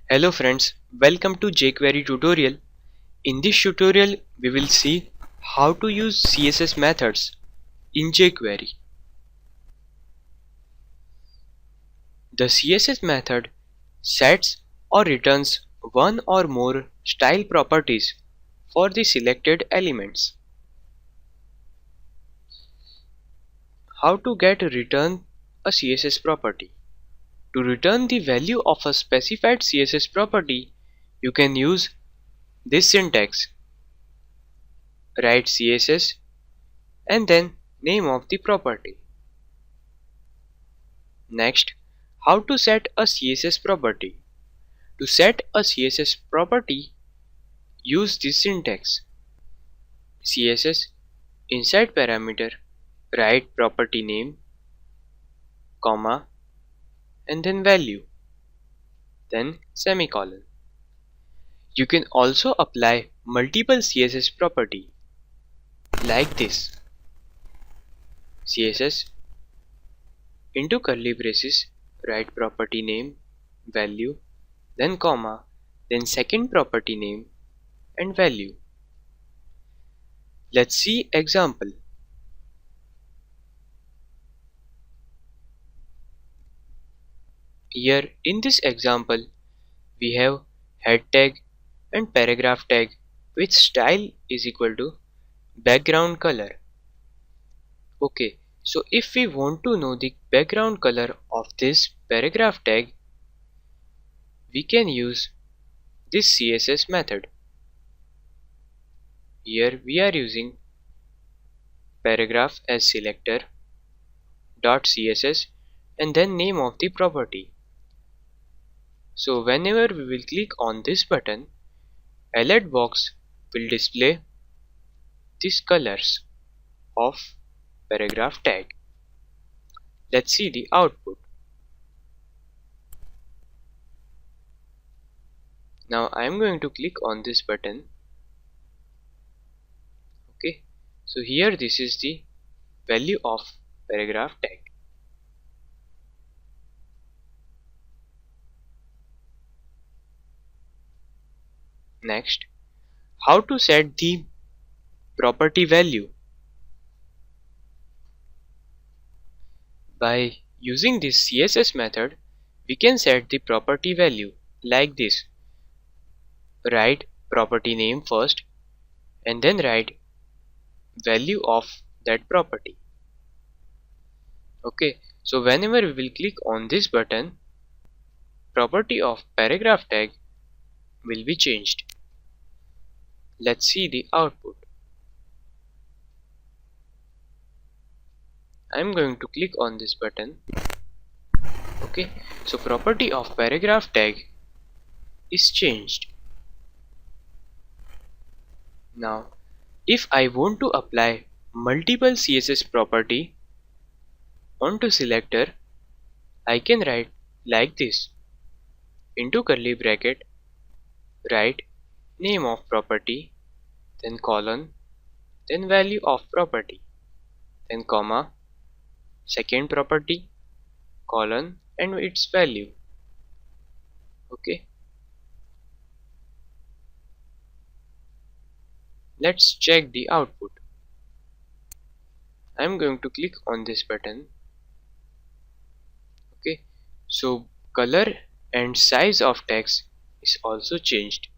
Hello friends, welcome to jQuery tutorial. In this tutorial, we will see how to use CSS methods in jQuery. The CSS method sets or returns one or more style properties for the selected elements. How to get return a CSS property? To return the value of a specified CSS property, you can use this syntax. Write CSS and then name of the property. Next, how to set a CSS property. To set a CSS property, use this syntax. CSS inside parameter, write property name, comma, and then value, then semicolon. You can also apply multiple CSS property like this. CSS into curly braces, write property name, value, then comma, then second property name and value. Let's see example. Here in this example, we have head tag and paragraph tag with style is equal to background color. Okay, so if we want to know the background color of this paragraph tag, we can use this CSS method. Here we are using paragraph as selector dot CSS and then name of the property. So whenever we will click on this button, alert box will display these colors of paragraph tag. Let's see the output. Now I am going to click on this button. Okay, so here this is the value of paragraph tag. Next, how to set the property value? By using this CSS method, we can set the property value like this. Write property name first and then write value of that property. Okay, so whenever we will click on this button, property of paragraph tag will be changed. Let's see the output. I'm going to click on this button. Okay, so property of paragraph tag is changed. Now, if I want to apply multiple CSS property onto selector, I can write like this. Into curly bracket, write name of property, then colon, then value of property, then comma, second property, colon and its value. Okay. Let's check the output. I'm going to click on this button. Okay, so color and size of text is also changed.